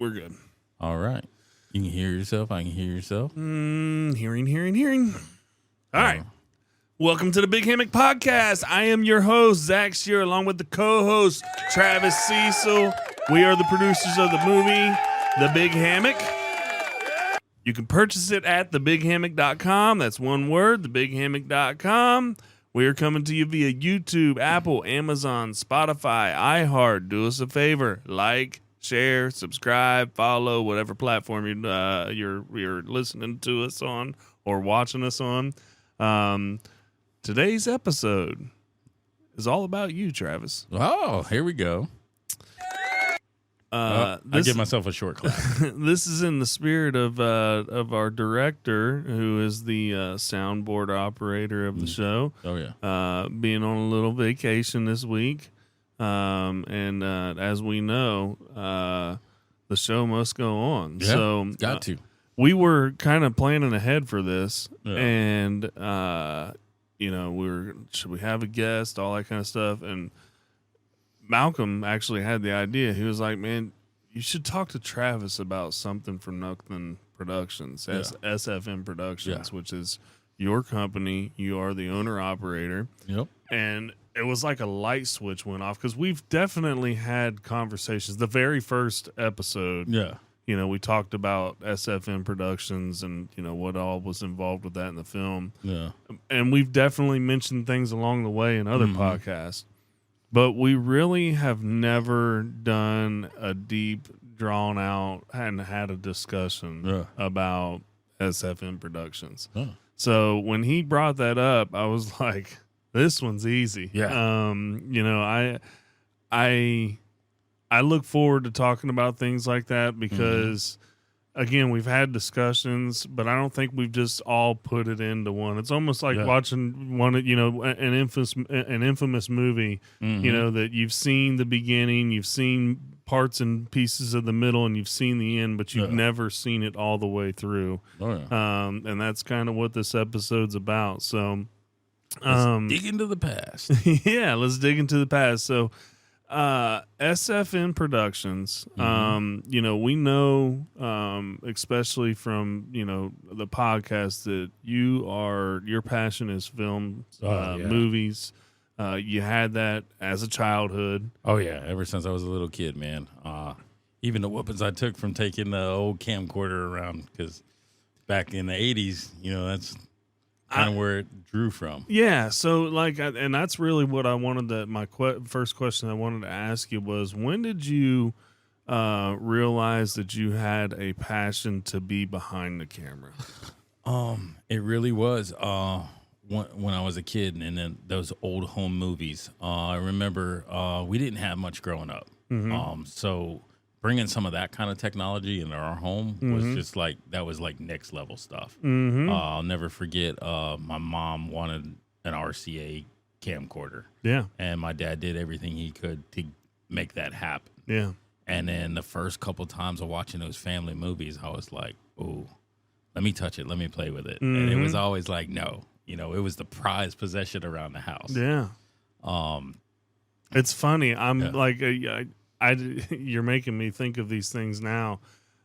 we're good. All right. You can hear yourself. I can hear yourself. Hearing. All right. Welcome to the Big Hammock Podcast. I am your host, Zach Shear, along with the co-host, Travis Cecil. We are the producers of the movie, The Big Hammock. You can purchase it at thebighammock.com. That's one word, thebighammock.com. We are coming to you via YouTube, Apple, Amazon, Spotify, iHeart. Do us a favor, like, share, subscribe, follow, whatever platform you're listening to us on or watching us on. Today's episode is all about you, Travis. Oh, here we go. I give myself a short clap. This is in the spirit of our director, who is the soundboard operator of the show. Oh, yeah. Being on a little vacation this week. And as we know, the show must go on. Yeah, so got to. We were kind of planning ahead for this, Yeah. and should we have a guest, all that kind of stuff. And Malcolm actually had the idea. He was like, "Man, you should talk to Travis about something from Nothing Productions, SFN Productions, which is your company. You are the owner operator." Yep. And it was like a light switch went off because we've definitely had conversations. The very first episode, we talked about SFN Productions and, what all was involved with that in the film. Yeah. And we've definitely mentioned things along the way in other podcasts. But we really have never done a deep, drawn out, and had a discussion about SFN Productions. Yeah. So when he brought that up, I was like, this one's easy. Yeah. I look forward to talking about things like that because, again, we've had discussions, but I don't think we've just all put it into one. It's almost like watching one, an infamous movie, that you've seen the beginning, you've seen parts and pieces of the middle, and you've seen the end, but you've never seen it all the way through. Oh, yeah. And that's kind of what this episode's about. So let's dig into the past. Yeah, let's dig into the past. So SFN Productions, we know, especially from, the podcast, that your passion is film, movies. You had that as a childhood. Oh, yeah. Ever since I was a little kid, man. Even the whoopings I took from taking the old camcorder around, because back in the 80s, that's kind of where it drew from. Yeah, so and that's really what I wanted to. My first question I wanted to ask you was, when did you realize that you had a passion to be behind the camera? It really was when I was a kid, and then those old home movies. I remember we didn't have much growing up, so bringing some of that kind of technology into our home was just that was next level stuff. I'll never forget, my mom wanted an RCA camcorder. Yeah. And my dad did everything he could to make that happen. Yeah. And then the first couple times of watching those family movies, I was like, "Oh, let me touch it. Let me play with it." And it was always like, no, it was the prized possession around the house. Yeah. It's funny. I'm you're making me think of these things now.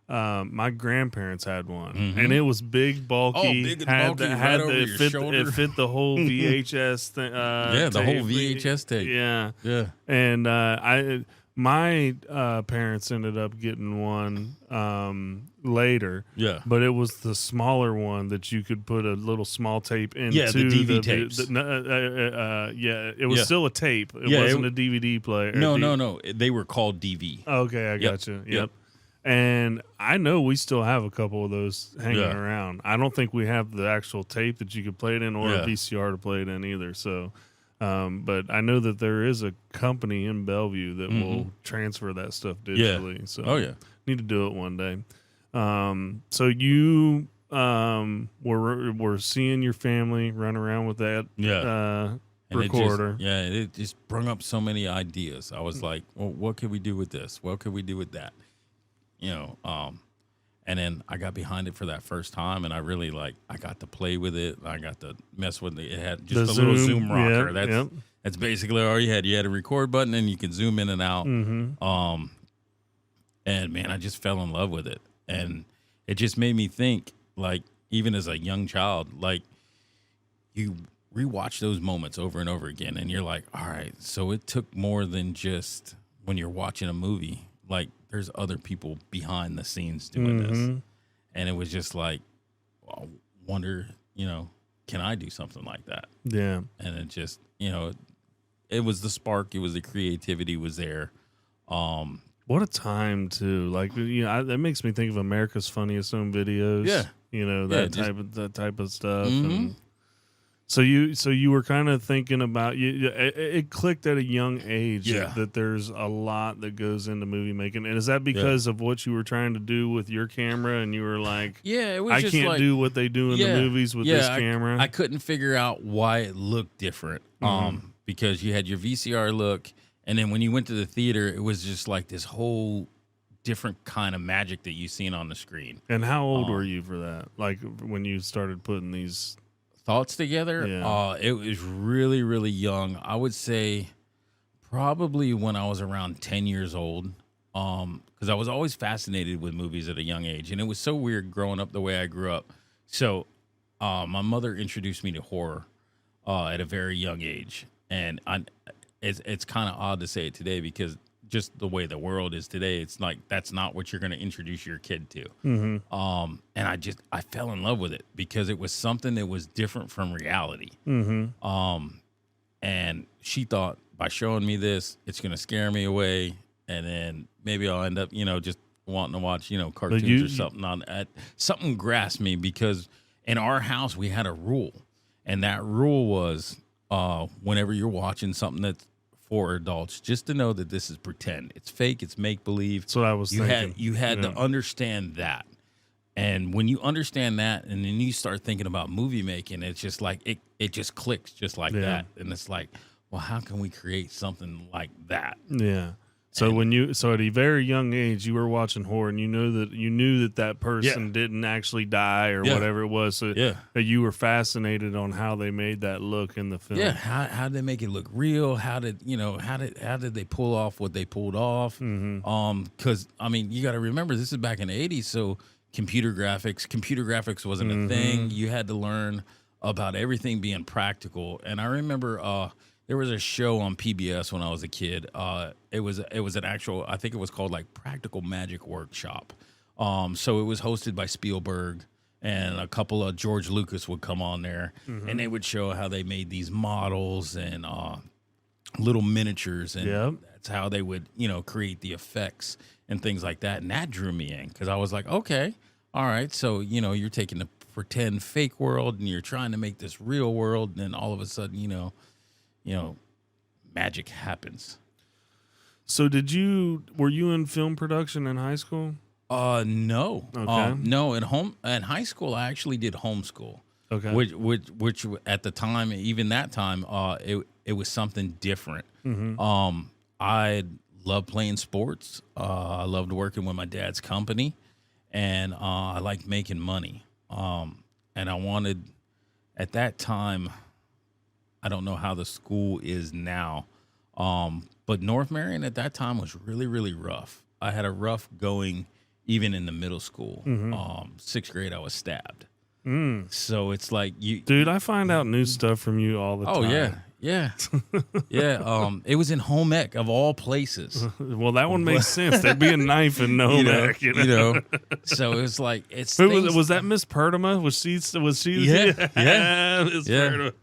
My grandparents had one, and it was big, bulky. Oh, big and bulky, right over your shoulder. It fit the whole VHS thing. The whole VHS tape. Yeah, yeah. And my parents ended up getting one later. Yeah, but it was the smaller one that you could put a little small tape into. Yeah, the DV tapes. It was still a tape. It wasn't a DVD player. No. They were called DV. Okay, I got you. Yep. And I know we still have a couple of those hanging around. I don't think we have the actual tape that you could play it in, or a VCR to play it in either. So, but I know that there is a company in Bellevue that will transfer that stuff digitally. So, need to do it one day. So you were seeing your family run around with that recorder. It just brought up so many ideas. I was like, well, what could we do with this? What could we do with that? And then I got behind it for that first time, and I really I got to play with it. I got to mess with it. It had just a little zoom rocker. That's basically all you had. You had a record button, and you could zoom in and out. And And man, I just fell in love with it. And it just made me think, like, even as a young child, like, you rewatch those moments over and over again, and you're like, all right, so it took more than just when you're watching a movie. Like, there's other people behind the scenes doing this. And it was just like, I wonder, can I do something like that? Yeah. And it just, it was the spark. It was the creativity was there. What a time too! Like that makes me think of America's Funniest Home Videos. Yeah, that type of stuff. And so you were kind of thinking about it clicked at a young age that there's a lot that goes into movie making. And is that because of what you were trying to do with your camera? And you were like, it was I just can't do what they do in the movies with this camera. I couldn't figure out why it looked different. Because you had your VCR look. And then when you went to the theater, it was just like this whole different kind of magic that you've seen on the screen. And how old were you for that? Like when you started putting these thoughts together? Yeah. It was really, really young. I would say probably when I was around 10 years old, because I was always fascinated with movies at a young age. And it was so weird growing up the way I grew up. So my mother introduced me to horror at a very young age. And it's kind of odd to say it today because just the way the world is today, it's like that's not what you're going to introduce your kid to. And I fell in love with it because it was something that was different from reality. And she thought by showing me this, it's going to scare me away, and then maybe I'll end up, just wanting to watch, cartoons or something on that. Something grasped me because in our house we had a rule, and that rule was whenever you're watching something that's for adults, just to know that this is pretend. It's fake. It's make-believe. That's what I was thinking. You had to understand that. And when you understand that and then you start thinking about movie making, it's just like it just clicks just like that. And it's like, well, how can we create something like that? Yeah. So at a very young age, you were watching horror, and you knew that person didn't actually die or whatever it was. So that you were fascinated on how they made that look in the film. Yeah, how did they make it look real? How did they pull off what they pulled off? Because you got to remember this is back in the 80s, so computer graphics wasn't a thing. You had to learn about everything being practical. And I remember there was a show on PBS when I was a kid. It was an actual, I think it was called like Practical Magic Workshop. So it was hosted by Spielberg, and a couple of George Lucas would come on there, and they would show how they made these models and little miniatures, and that's how they would create the effects and things like that. And that drew me in because I was like, okay, all right, so you're taking the pretend fake world and you're trying to make this real world, and then all of a sudden magic happens. So were you in film production in high school? No. Okay. No, in high school I actually did homeschool. Okay. Which at the time, even that time, it was something different. I loved playing sports. I loved working with my dad's company, and I liked making money. And I wanted, at that time, I don't know how the school is now, but North Marion at that time was really, really rough. I had a rough going even in the middle school. 6th grade, I was stabbed. So it's like you... Dude, I find out new stuff from you all the time. Oh, yeah. It was in home ec, of all places. Well, that one makes sense. There'd be a knife in home ec, So it was like... Was that Miss Pertima? Was she? Yeah. Miss Pertima.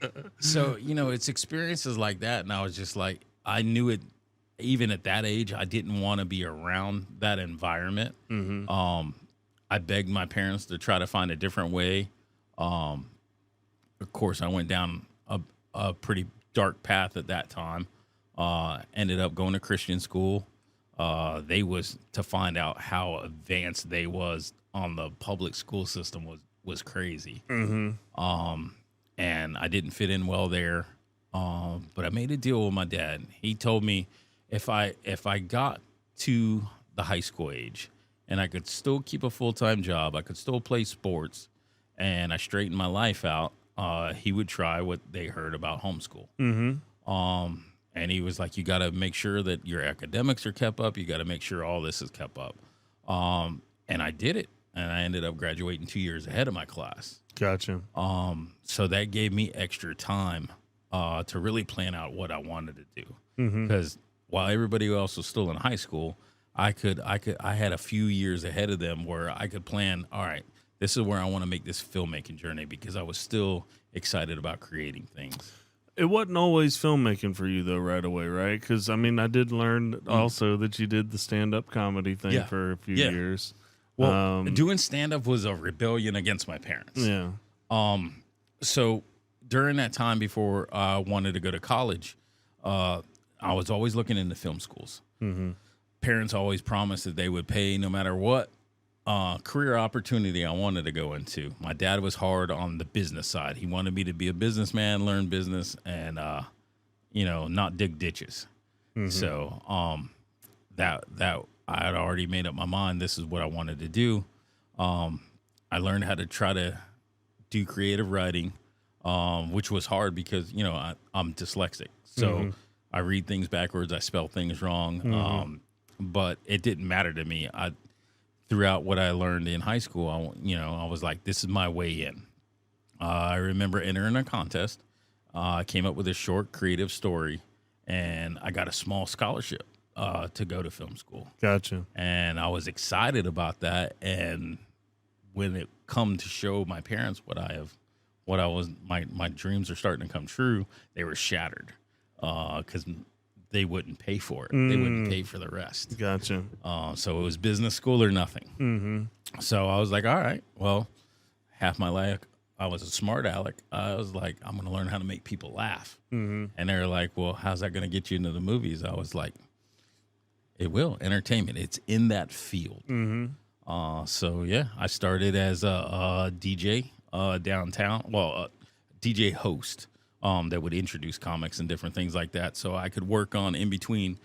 So, it's experiences like that, and I was just like, I knew it, even at that age, I didn't want to be around that environment. I begged my parents to try to find a different way. Of course, I went down a pretty dark path at that time. Ended up going to Christian school. They was to find out how advanced they was on the public school system was crazy. And I didn't fit in well there. But I made a deal with my dad. He told me if I got to the high school age and I could still keep a full-time job, I could still play sports, and I straightened my life out, he would try what they heard about homeschool. And he was like, you got to make sure that your academics are kept up. You got to make sure all this is kept up. And I did it, and I ended up graduating 2 years ahead of my class. Gotcha. So that gave me extra time to really plan out what I wanted to do. Because while everybody else was still in high school, I had a few years ahead of them where I could plan, all right, this is where I want to make this filmmaking journey, because I was still excited about creating things. It wasn't always filmmaking for you, though, right away, right? Because, I mean, I did learn also that you did the stand-up comedy thing for a few years. Well, doing stand-up was a rebellion against my parents. Yeah. So during that time before I wanted to go to college, I was always looking into film schools. Parents always promised that they would pay no matter what career opportunity I wanted to go into. My dad was hard on the business side. He wanted me to be a businessman, learn business, and not dig ditches. So that I had already made up my mind. This is what I wanted to do. I learned how to try to do creative writing, which was hard because I'm dyslexic. So I read things backwards. I spell things wrong. But it didn't matter to me. Throughout what I learned in high school, I was like, this is my way in. I remember entering a contest. I came up with a short creative story, and I got a small scholarship to go to film school. Gotcha. And I was excited about that. And when it come to show my parents my dreams are starting to come true, they were shattered because they wouldn't pay for it. They wouldn't pay for the rest. Gotcha. So it was business school or nothing. So I was like, all right, well, half my life, I was a smart aleck. I was like, I'm going to learn how to make people laugh. And they were like, well, how's that going to get you into the movies? I was like, it will. Entertainment. It's in that field. So, yeah, I started as a DJ downtown. Well, DJ host. That would introduce comics and different things like that. So I could work on, in between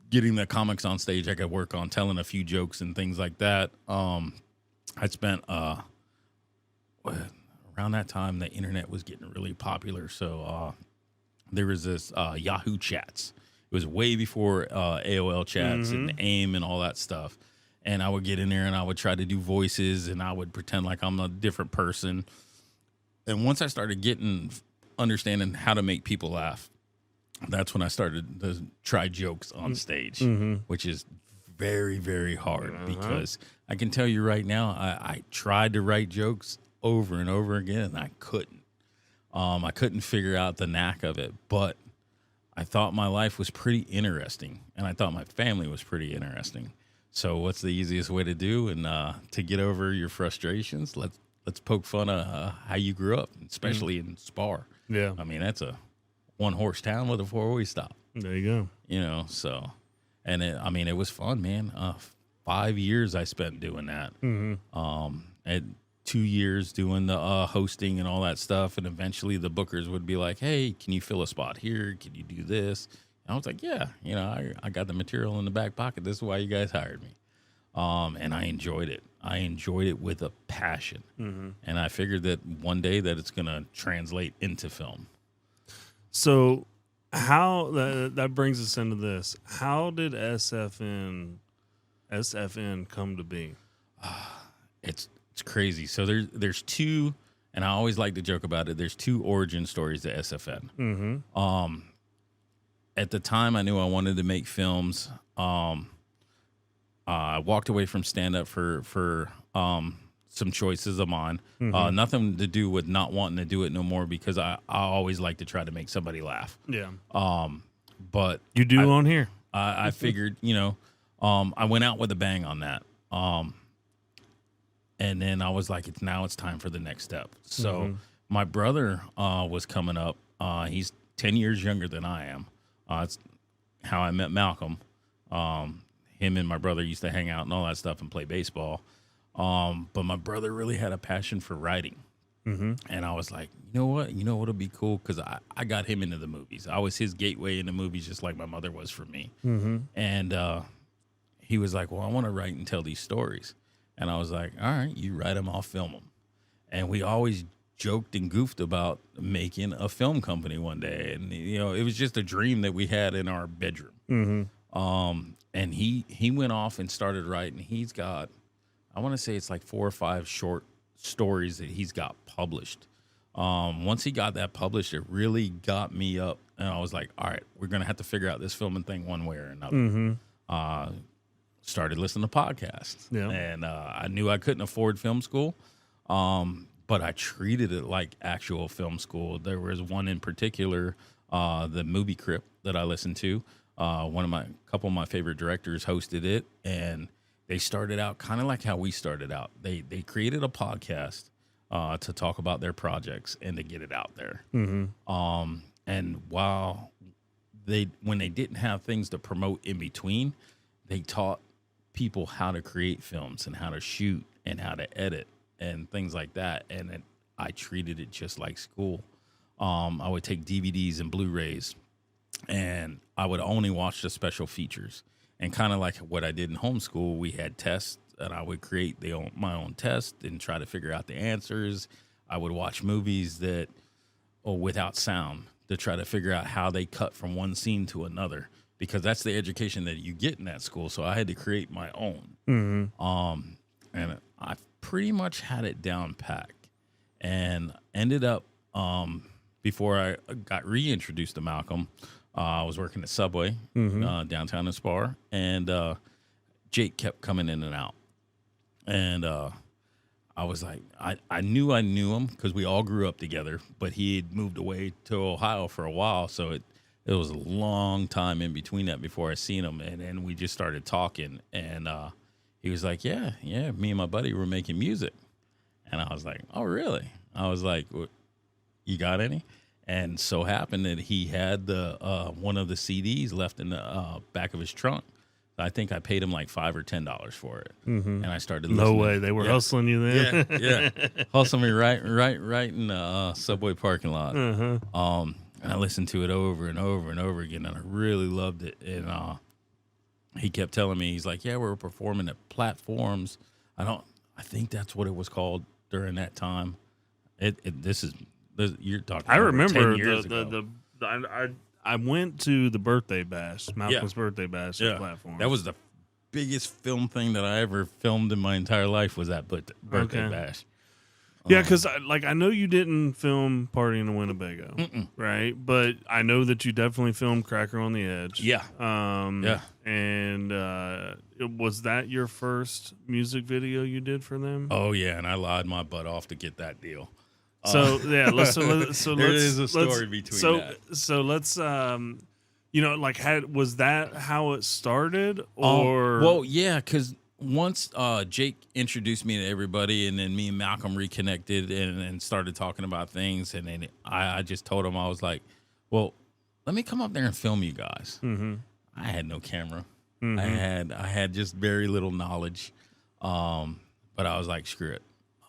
getting the comics on stage, I could work on telling a few jokes and things like that. I spent, around that time, the internet was getting really popular. So there was this Yahoo Chats. It was way before AOL Chats and AIM and all that stuff. And I would get in there and I would try to do voices and I would pretend like I'm a different person. And once I started understanding how to make people laugh, that's when I started to try jokes on stage, which is very, very hard because I can tell you right now, I tried to write jokes over and over again and I couldn't. I couldn't figure out the knack of it, but I thought my life was pretty interesting and I thought my family was pretty interesting. So what's the easiest way to do? And to get over your frustrations, let's poke fun at how you grew up, especially in Spar. Yeah. I mean, that's a one-horse town with a four-way stop. There you go. So, and it was fun, man. 5 years I spent doing that. And 2 years doing the hosting and all that stuff. And eventually the bookers would be like, hey, can you fill a spot here? Can you do this? And I was like, yeah, I got the material in the back pocket. This is why you guys hired me. And I enjoyed it. I enjoyed it with a passion. And I figured that one day that it's going to translate into film. So how that brings us into this. How did SFN come to be? It's crazy. So there's two, and I always like to joke about it. There's two origin stories to SFN. At the time I knew I wanted to make films. I walked away from stand-up for some choices of mine. Nothing to do with not wanting to do it no more because I always like to try to make somebody laugh. Yeah. But you do on here. I figured, I went out with a bang on that. And then I was like, it's time for the next step. So my brother was coming up. He's 10 years younger than I am. It's how I met Malcolm. Him and my brother used to hang out and all that stuff and play baseball. But my brother really had a passion for writing. And I was like, you know what would be cool? Because I got him into the movies. I was his gateway into movies just like my mother was for me. And he was like, well, I want to write and tell these stories. And I was like, all right, you write them, I'll film them. And we always joked and goofed about making a film company one day. And, it was just a dream that we had in our bedroom. and he went off and started writing. He's got, I want to say it's like 4 or 5 short stories that he's got published. Once he got that published, it really got me up, and I was like, all right, we're gonna have to figure out this filming thing one way or another. Started listening to podcasts, and I knew I couldn't afford film school, but I treated it like actual film school. There was one in particular, the Movie Crypt, that I listened to. Couple of my favorite directors hosted it, and they started out kind of like how we started out. They created a podcast to talk about their projects and to get it out there. And while when they didn't have things to promote in between, they taught people how to create films and how to shoot and how to edit and things like that. And I treated it just like school. I would take DVDs and Blu-rays, and I would only watch the special features. And kind of like what I did in homeschool, we had tests, and I would create my own test and try to figure out the answers. I would watch movies without sound to try to figure out how they cut from one scene to another, because that's the education that you get in that school. So I had to create my own. And I pretty much had it down packed, and ended up, before I got reintroduced to Malcolm, I was working at Subway downtown in Spar, and Jake kept coming in and out. And I was like, I knew him because we all grew up together, but he had moved away to Ohio for a while, so it was a long time in between that before I seen him. And then we just started talking, and he was like, yeah, me and my buddy were making music. And I was like, oh, really? I was like, you got any? And so happened that he had one of the CDs left in the back of his trunk. I think I paid him like $5 or $10 for it, and I started listening. No way, they were hustling you then. Yeah, hustling me right in the Subway parking lot. And I listened to it over and over and over again, and I really loved it. And he kept telling me, he's like, "Yeah, we're performing at platforms." I think that's what it was called during that time. You're talking. I remember 10 years ago. I went to the birthday bash, Malcolm's birthday bash platform. That was the biggest film thing that I ever filmed in my entire life, was that birthday bash. Yeah, because I know you didn't film Party in the Winnebago, right? But I know that you definitely filmed Cracker on the Edge. Yeah. And was that your first music video you did for them? Oh, yeah, and I lied my butt off to get that deal. So yeah, let's there is a story between that. So let's was that how it started, or well, yeah, because once Jake introduced me to everybody, and then me and Malcolm reconnected and started talking about things, and then I just told him, I was like, well, let me come up there and film you guys. I had no camera. I had just very little knowledge, but I was like, screw it.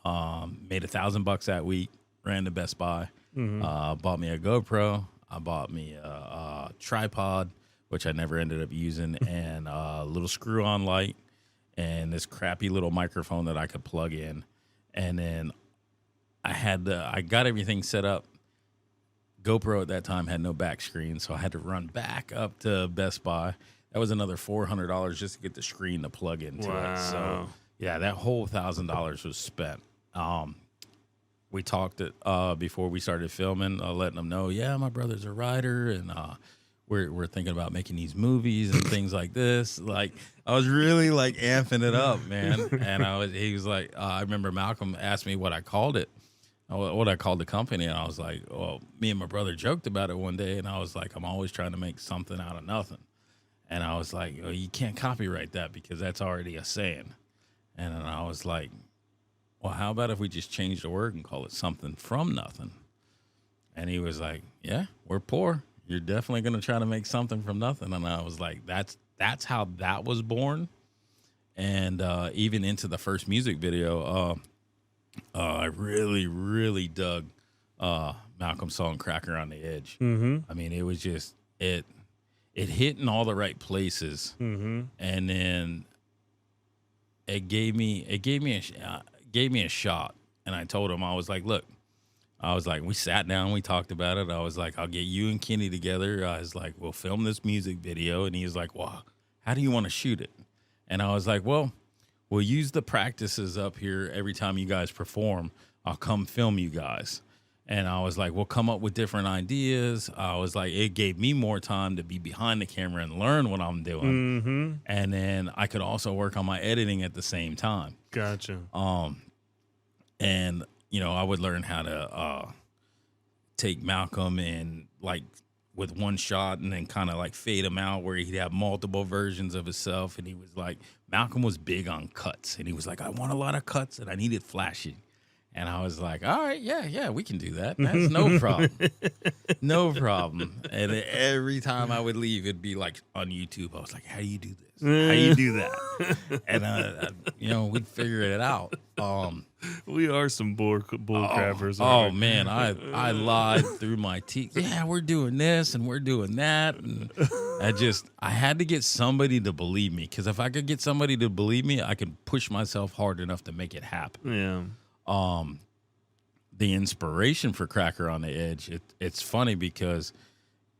Made $1,000 that week. Ran to Best Buy, bought me a GoPro. I bought me a tripod, which I never ended up using, and a little screw-on light, and this crappy little microphone that I could plug in. And then I got everything set up. GoPro at that time had no back screen, so I had to run back up to Best Buy. That was another $400 just to get the screen to plug into it. So yeah, that whole $1,000 was spent. We talked before we started filming, letting them know, yeah, my brother's a writer, and we're thinking about making these movies and things like this. Like, I was really like amping it up, man. And he was like, I remember Malcolm asked me what I called it, what I called the company, and I was like, well, me and my brother joked about it one day, and I was like, I'm always trying to make something out of nothing. And I was like, oh, you can't copyright that because that's already a saying. And then I was like, well, how about if we just change the word and call it something from nothing? And he was like, yeah, we're poor. You're definitely going to try to make something from nothing. And I was like, that's how that was born. And even into the first music video, I really, really dug Malcolm's song Cracker on the Edge. I mean, it was just, it hit in all the right places. And then it gave me a shot, and I told him, I was like, look, we sat down, we talked about it. I was like, I'll get you and Kenny together. I was like, we'll film this music video. And he was like, well, how do you want to shoot it? And I was like, well, we'll use the practices up here every time you guys perform. I'll come film you guys. And I was like, we'll come up with different ideas. I was like, it gave me more time to be behind the camera and learn what I'm doing. Mm-hmm. And then I could also work on my editing at the same time. Gotcha. And, you know, I would learn how to take Malcolm and like with one shot and then kind of like fade him out where he'd have multiple versions of himself. And he was like, Malcolm was big on cuts. And he was like, I want a lot of cuts and I need it flashy. And I was like, all right, yeah, we can do that. That's no problem. No problem. And every time I would leave, it'd be like on YouTube. I was like, how do you do this? How do you do that? And, you know, we'd figure it out. We are some bull crappers. Oh man, I lied through my teeth. Yeah, we're doing this and we're doing that. And I had to get somebody to believe me. Because if I could get somebody to believe me, I could push myself hard enough to make it happen. Yeah. The inspiration for Cracker on the Edge, it's funny because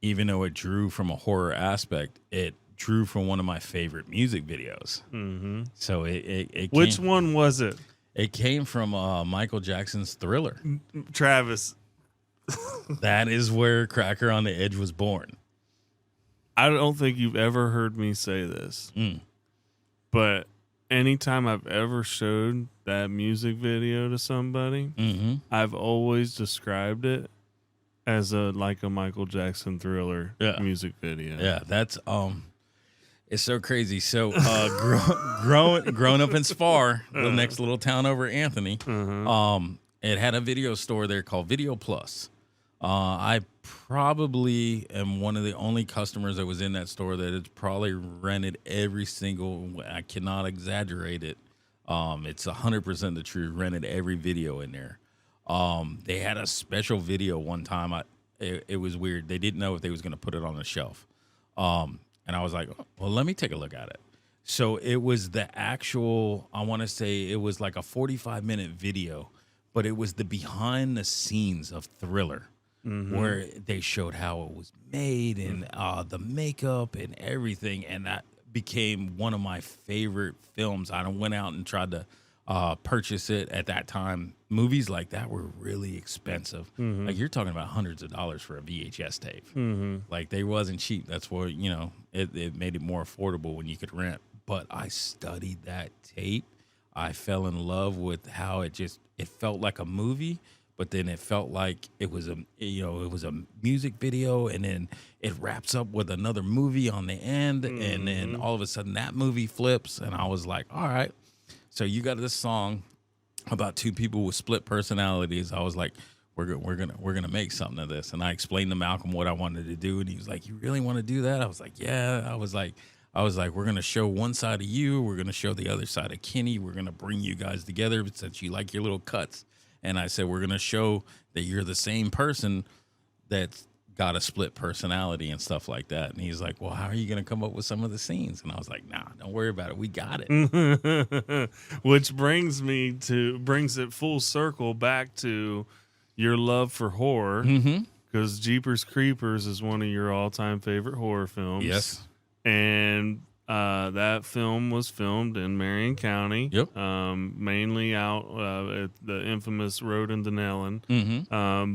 even though it drew from a horror aspect, it drew from one of my favorite music videos. Mm-hmm. So it Which one was it? It came from Michael Jackson's Thriller. Travis. That is where Cracker on the Edge was born. I don't think you've ever heard me say this, but anytime I've ever showed that music video to somebody, I've always described it as a Michael Jackson Thriller music video. Yeah, that's it's so crazy. So growing up in Spar, the next little town over Anthony, it had a video store there called Video Plus. I probably am one of the only customers that was in that store that has probably rented every single, I cannot exaggerate it. It's 100% the truth, rented every video in there. They had a special video one time. It was weird. They didn't know if they was going to put it on the shelf. And I was like, well, let me take a look at it. So it was the actual, I want to say it was like a 45-minute video, but it was the behind the scenes of Thriller. Where they showed how it was made and the makeup and everything. And that became one of my favorite films. I went out and tried to purchase it at that time. Movies like that were really expensive. Like you're talking about hundreds of dollars for a VHS tape. Like they wasn't cheap. That's where, you know, it made it more affordable when you could rent. But I studied that tape. I fell in love with how it felt like a movie. But then it felt like it was a music video, and then it wraps up with another movie on the end, and then all of a sudden that movie flips, and I was like, all right. So you got this song about two people with split personalities. I was like, we're gonna make something of this, and I explained to Malcolm what I wanted to do, and he was like, you really want to do that? I was like, yeah. I was like, we're gonna show one side of you, we're gonna show the other side of Kenny, we're gonna bring you guys together since you like your little cuts. And I said, we're going to show that you're the same person that's got a split personality and stuff like that. And he's like, well, how are you going to come up with some of the scenes? And I was like, nah, don't worry about it. We got it. Which brings it full circle back to your love for horror. Because Jeepers Creepers is one of your all-time favorite horror films. Yes. And that film was filmed in Marion County. Yep. Mainly out at the infamous road in Denellen.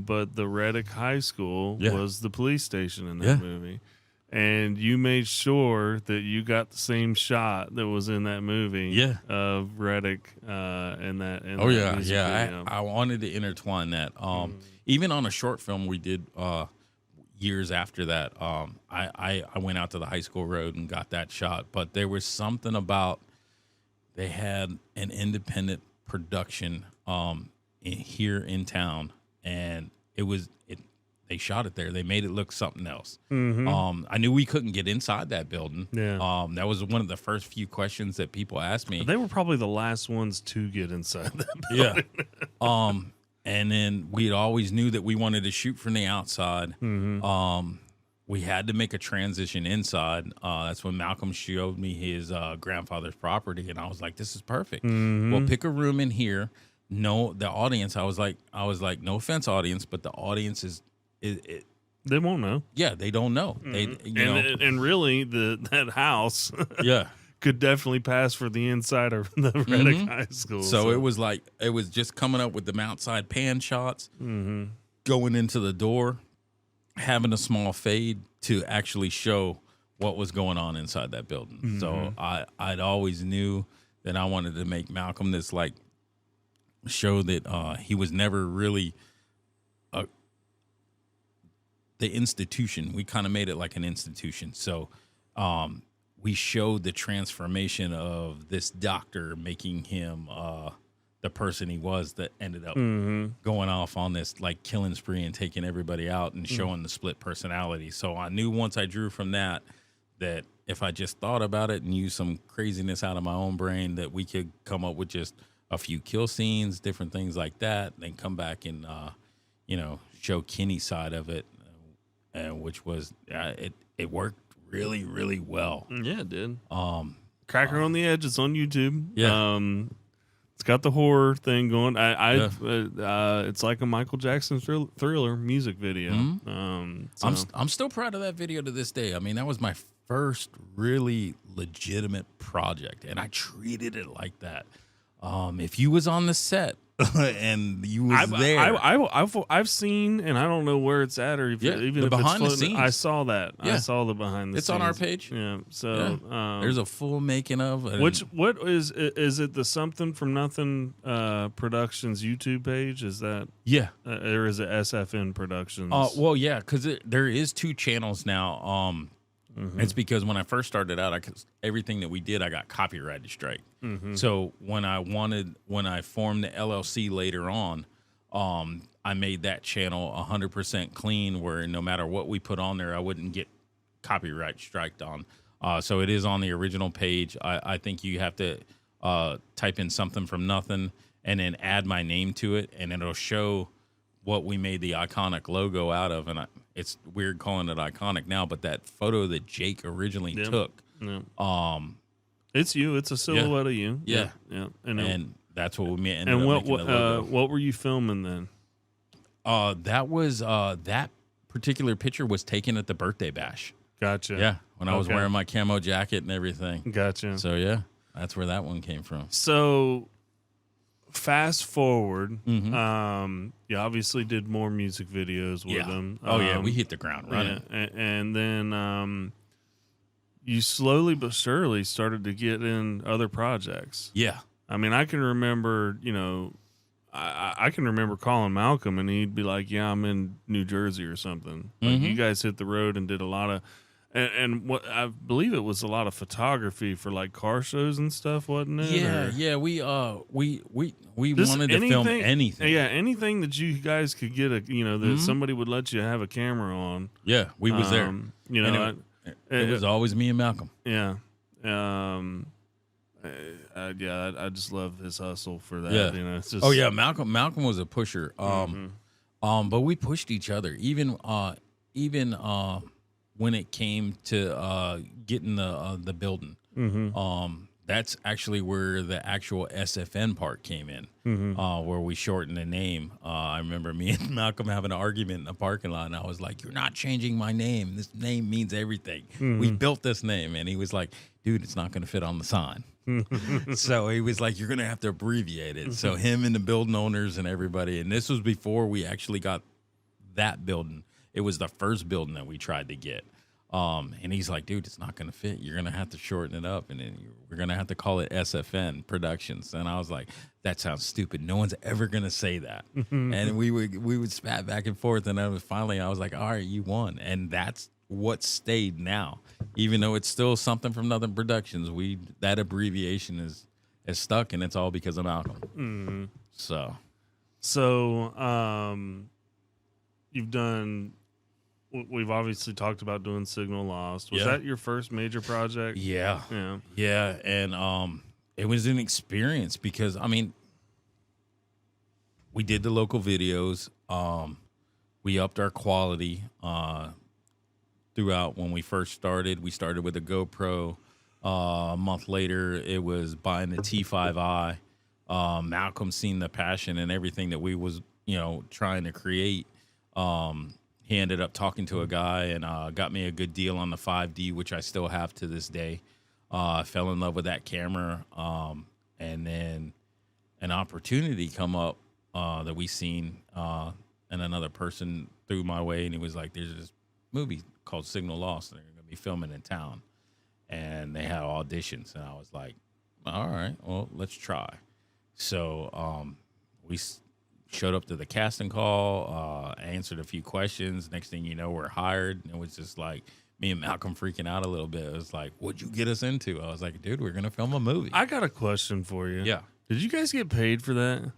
But the Reddick High School was the police station in that movie. And you made sure that you got the same shot that was in that movie of Reddick in that music video. I wanted to intertwine that. Even on a short film we did years after that, I went out to the high school road and got that shot. But there was something about, they had an independent production here in town, and they shot it there. They made it look something else. I knew we couldn't get inside that building. That was one of the first few questions that people asked me. They were probably the last ones to get inside that building. And then we always knew that we wanted to shoot from the outside. We had to make a transition inside. That's when Malcolm showed me his grandfather's property, and I was like, "This is perfect. We'll pick a room in here." No, the audience. I was like, no offense, audience, but the audience is They won't know. Yeah, they don't know. They, And really, that house yeah. could definitely pass for the inside of the Reddick High School. So it was like, it was just coming up with the outside pan shots, going into the door, having a small fade to actually show what was going on inside that building. So I'd always knew that I wanted to make Malcolm this like show that he was never really the institution. We kind of made it like an institution. So we showed the transformation of this doctor, making him the person he was, that ended up going off on this like killing spree and taking everybody out and showing the split personality. So I knew once I drew from that if I just thought about it and used some craziness out of my own brain, that we could come up with just a few kill scenes, different things like that, then come back and show Kenny's side of it, which was it worked really, really well. Yeah, it did. Cracker on the Edge. It's on YouTube. Yeah. It's got the horror thing going. It's like a Michael Jackson thriller music video. I'm still proud of that video to this day. I mean, that was my first really legitimate project, and I treated it like that. If you was on the set and you was there, I've seen, and I don't know where it's at, or even if behind it's the scenes. I saw that. Yeah. I saw the behind the it's scenes. on our page. Yeah. So there's a full making of. What is it? The Something from Nothing Productions YouTube page? Is that or is it SFN Productions? Well, yeah, because there is 2 channels now. It's because when I first started out, everything that we did, I got copyrighted strike. So when I formed the LLC later on, I made that channel 100% clean, where no matter what we put on there, I wouldn't get copyright striked on. So it is on the original page. I think you have to type in Something from Nothing and then add my name to it, and it'll show what we made the iconic logo out of. And it's weird calling it iconic now, but that photo that Jake originally took, it's you. It's a silhouette of you. Yeah. And that's what we made. And what were you filming then? That was that particular picture was taken at the birthday bash. Gotcha. Yeah, when I was wearing my camo jacket and everything. Gotcha. So yeah, that's where that one came from. So fast forward, you obviously did more music videos with them. We hit the ground running. Yeah, and then you slowly but surely started to get in other projects. Yeah. I mean, I can remember, I can remember calling Malcolm and he'd be like, yeah, I'm in New Jersey or something. Like, you guys hit the road and did a lot of, and what I believe it was a lot of photography for like car shows and stuff, wasn't it? Yeah. We wanted to film anything. Yeah, anything that you guys could get that somebody would let you have a camera on. Yeah, we was there. It was always me and Malcolm. Yeah. I just love his hustle for that. Yeah. It's just, Malcolm was a pusher. But we pushed each other. Even when it came to getting the building. That's actually where the actual SFN part came in, where we shortened the name. I remember me and Malcolm having an argument in the parking lot, and I was like, "You're not changing my name. This name means everything. We built this name." And he was like, "Dude, it's not going to fit on the sign." So he was like, "You're going to have to abbreviate it." So him and the building owners and everybody, and this was before we actually got that building. It was the first building that we tried to get. And he's like, "Dude, it's not going to fit. You're going to have to shorten it up, and then we're going to have to call it SFN Productions." And I was like, "That sounds stupid. No one's ever going to say that." And we would spat back and forth, and then finally I was like, "All right, you won." And that's what stayed now. Even though it's still Something from Nothing Productions, that abbreviation is stuck, and it's all because of Malcolm. So you've done. We've obviously talked about doing Signal Lost. Was that your first major project? Yeah. And it was an experience because, I mean, we did the local videos. We upped our quality throughout. When we first started, we started with a GoPro. A month later, it was buying the T5i. Malcolm seen the passion and everything that we was, trying to create. he ended up talking to a guy and got me a good deal on the 5D, which I still have to this day. I fell in love with that camera, and then an opportunity come up that we seen, and another person threw my way, and he was like, "There's this movie called Signal Lost, and they're going to be filming in town, and they had auditions." And I was like, "All right, well, let's try." So we showed up to the casting call, answered a few questions. Next thing you know, we're hired, and it was just like me and Malcolm freaking out a little bit. It was like, "What'd you get us into?" I was like, "Dude, we're going to film a movie." I got a question for you. Yeah. Did you guys get paid for that?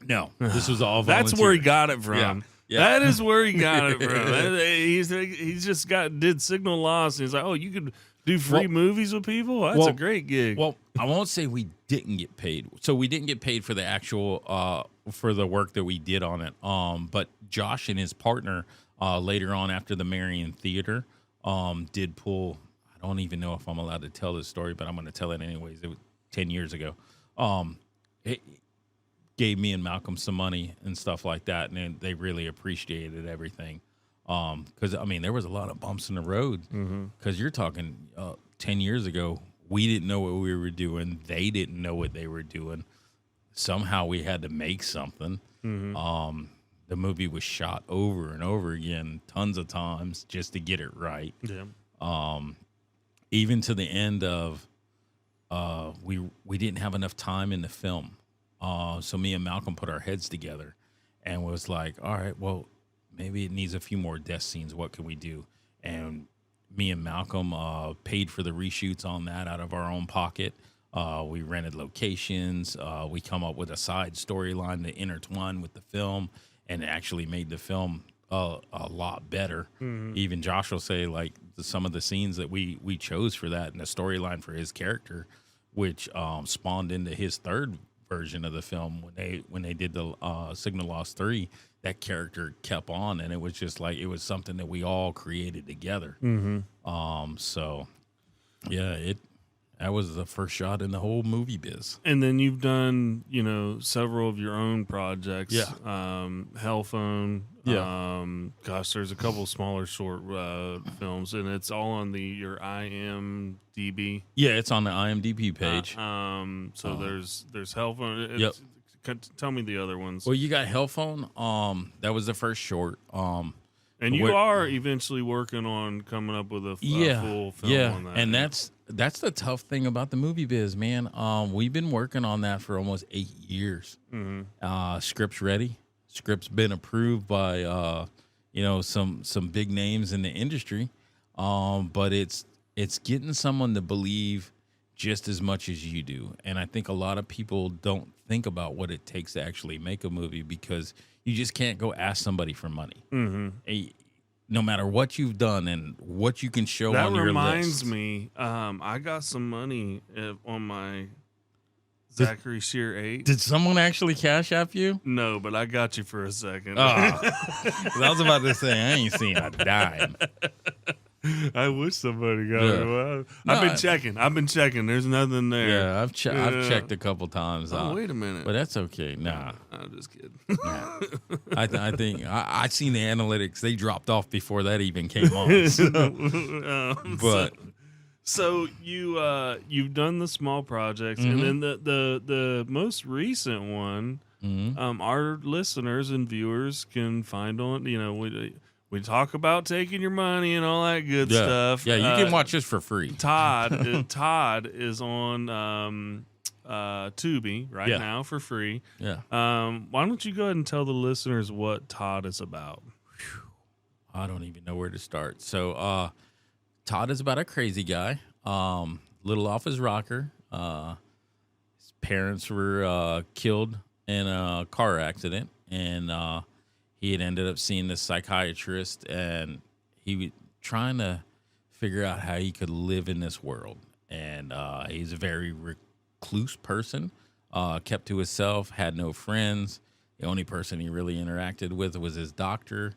No, this was all volunteer. That's where he got it from. Yeah. That is where he got it from. He's just did Signal Lost, and he's like, "Oh, you could do free movies with people? That's a great gig." Well, I won't say we didn't get paid. So we didn't get paid for the actual for the work that we did on it. But Josh and his partner later on after the Marion Theater did pull. I don't even know if I'm allowed to tell this story, but I'm going to tell it anyways. It was 10 years ago. It gave me and Malcolm some money and stuff like that, and they really appreciated everything. Because I mean, there was a lot of bumps in the road. Because you're talking 10 years ago, we didn't know what we were doing. They didn't know what they were doing. Somehow we had to make something. The movie was shot over and over again, tons of times, just to get it right. Yeah. Even to the end of we didn't have enough time in the film. So me and Malcolm put our heads together and was like, all right, well, maybe it needs a few more death scenes. What can we do? And me and Malcolm paid for the reshoots on that out of our own pocket. We rented locations. We come up with a side storyline to intertwine with the film, and it actually made the film a lot better. Even Josh will say, like, some of the scenes that we chose for that and the storyline for his character, which spawned into his third version of the film when they did the Signal Lost 3, that character kept on, and it was just like it was something that we all created together. So yeah, that was the first shot in the whole movie biz. And then you've done, several of your own projects. Yeah. Hellphone. Yeah. Gosh, there's a couple smaller short films, and it's all on your IMDb. Yeah, it's on the IMDb page. So there's Hellphone. Yep. Tell me the other ones. Well, you got Hellphone. That was the first short. And you are eventually working on coming up with a full film on that. And that's the tough thing about the movie biz, man. We've been working on that for almost 8 years. Script's ready. Script's been approved by some big names in the industry. But it's getting someone to believe just as much as you do. And I think a lot of people don't think about what it takes to actually make a movie, because you just can't go ask somebody for money. No matter what you've done and what you can show on your list. That reminds me, I got some money on my Zachary Shear 8. Did someone actually cash app you? No, but I got you for a second. I was about to say, I ain't seen a dime. I wish somebody got it. Well, I've been checking. There's nothing there. Yeah, I've checked a couple times. Oh, wait a minute. But that's okay. Nah. I'm just kidding. Nah. I think I seen the analytics. They dropped off before that even came on. So you've done the small projects, and then the most recent one, our listeners and viewers can find on, we talk about taking your money and all that good stuff. Yeah, you can watch this for free. Todd is on Tubi right now for free. Yeah. Why don't you go ahead and tell the listeners what Todd is about? I don't even know where to start. So Todd is about a crazy guy, little off his rocker. His parents were killed in a car accident, and he had ended up seeing this psychiatrist, and he was trying to figure out how he could live in this world. And he's a very recluse person, kept to himself, had no friends. The only person he really interacted with was his doctor.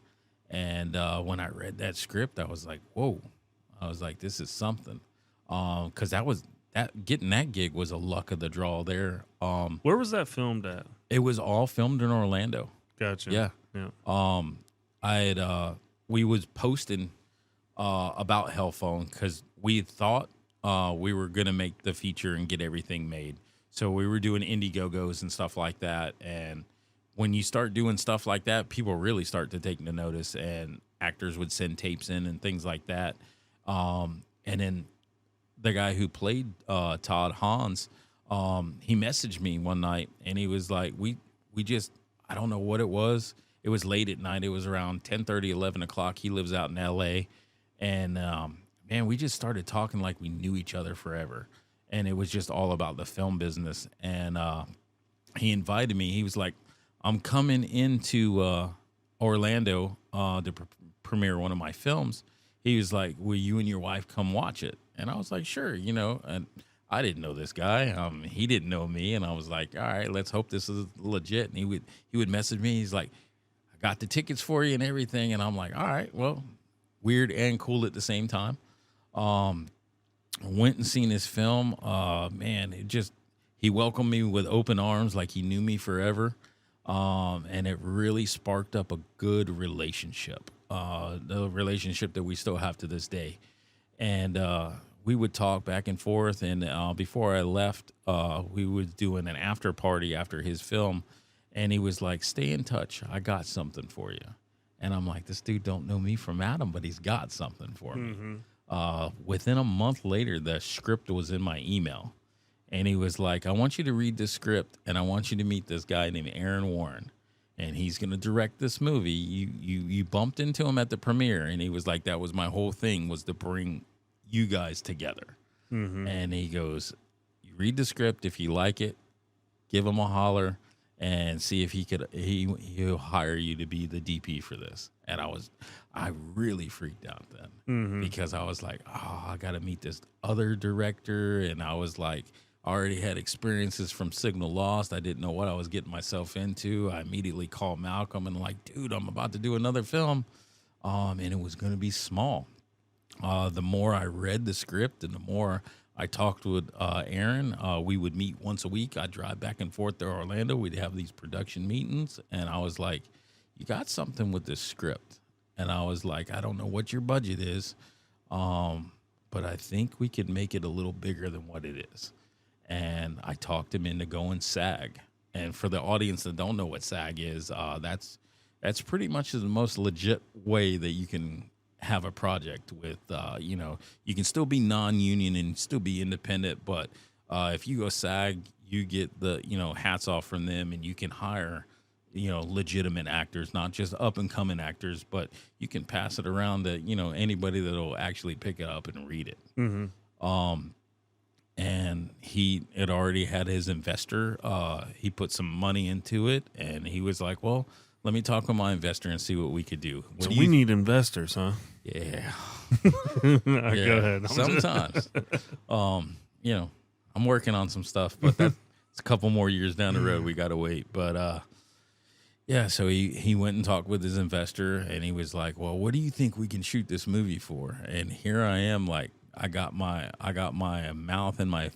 And when I read that script, I was like, whoa. I was like, this is something. Because getting that gig was a luck of the draw there. Where was that filmed at? It was all filmed in Orlando. Gotcha. Yeah. we was posting about Hellphone because we thought we were gonna make the feature and get everything made. So we were doing Indiegogos and stuff like that. And when you start doing stuff like that, people really start to take the notice, and actors would send tapes in and things like that. And then the guy who played Todd Hans, he messaged me one night, and he was like, we just, I don't know what it was. It was late at night. It was around 10:30, 11 o'clock. He lives out in L.A., and man, we just started talking like we knew each other forever. And it was just all about the film business. And he invited me. He was like, I'm coming into Orlando to premiere one of my films. He was like, will you and your wife come watch it? And I was like, sure, and I didn't know this guy. He didn't know me. And I was like, all right, let's hope this is legit. And he would message me. He's like, I got the tickets for you and everything. And I'm like, all right, well, weird and cool at the same time. Went and seen his film. Man, he welcomed me with open arms like he knew me forever. And it really sparked up a good relationship, the relationship that we still have to this day. And we would talk back and forth. And before I left, we was doing an after party after his film. And he was like, stay in touch. I got something for you. And I'm like, this dude don't know me from Adam, but he's got something for me. Within a month later, the script was in my email. And he was like, I want you to read this script, and I want you to meet this guy named Aaron Warren, and he's going to direct this movie. You bumped into him at the premiere, and he was like, that was my whole thing, was to bring you guys together. And he goes, you read the script. If you like it, give him a holler and see if he'll hire you to be the DP for this. And I really freaked out then because I was like, oh, I got to meet this other director. And I was like, I already had experiences from Signal Lost. I didn't know what I was getting myself into. I immediately called Malcolm and like, dude, I'm about to do another film. And it was going to be small. The more I read the script and the more I talked with Aaron, we would meet once a week. I'd drive back and forth to Orlando. We'd have these production meetings. And I was like, you got something with this script. And I was like, I don't know what your budget is, but I think we could make it a little bigger than what it is. And I talked him into going SAG. And for the audience that don't know what SAG is, that's pretty much the most legit way that you can have a project with. You can still be non-union and still be independent, but if you go SAG, you get the hats off from them, and you can hire legitimate actors, not just up and coming actors, but you can pass it around to anybody that'll actually pick it up and read it. And he had already had his investor. He put some money into it, and he was like, well, let me talk with my investor and see what we could do. So we need investors, huh? Yeah. Go ahead. Sometimes. I'm working on some stuff, but that's a couple more years down the road. We got to wait. But, so he went and talked with his investor, and he was like, well, what do you think we can shoot this movie for? And here I am, like, I got my mouth in my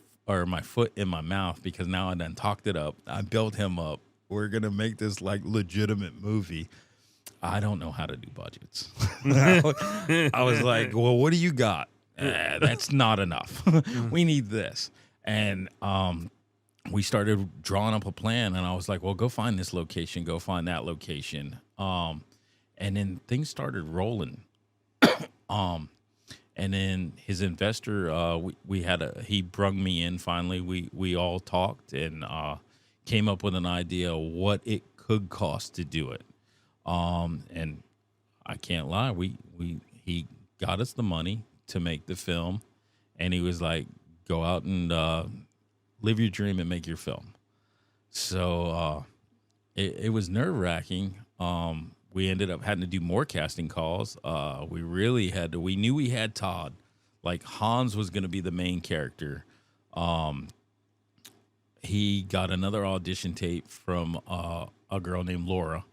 foot in my mouth because now I done talked it up. I built him up. We're going to make this like legitimate movie. I don't know how to do budgets. I was like, well, what do you got? That's not enough. We need this. And we started drawing up a plan, and I was like, well, go find this location, go find that location. And then things started rolling. And then his investor, he brung me in finally. We all talked and came up with an idea of what it could cost to do it. And I can't lie, he got us the money to make the film, and he was like, go out and live your dream and make your film. So it was nerve-wracking. We ended up having to do more casting calls. We knew we had Todd. Like, Hans was going to be the main character. He got another audition tape from a girl named Laura.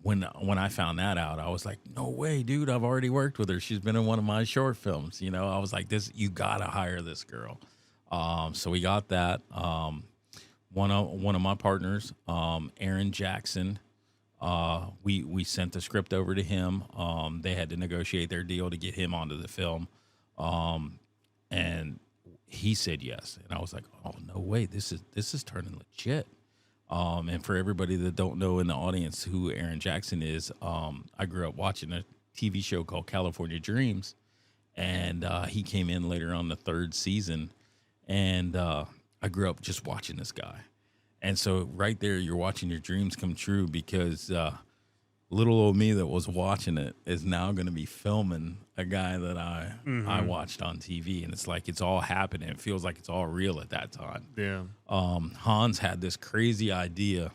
When I found that out, I was like, no way, dude. I've already worked with her. She's been in one of my short films. I was like, you got to hire this girl. So we got that. One of my partners, Aaron Jackson, We sent the script over to him. They had to negotiate their deal to get him onto the film. And he said yes. And I was like, oh, no way. This is turning legit. And for everybody that don't know in the audience who Aaron Jackson is, I grew up watching a TV show called California Dreams. And he came in later on the third season. And I grew up just watching this guy. And so right there, you're watching your dreams come true, because little old me that was watching it is now going to be filming a guy that I watched on TV. And it's like it's all happening. It feels like it's all real at that time. Yeah. Hans had this crazy idea.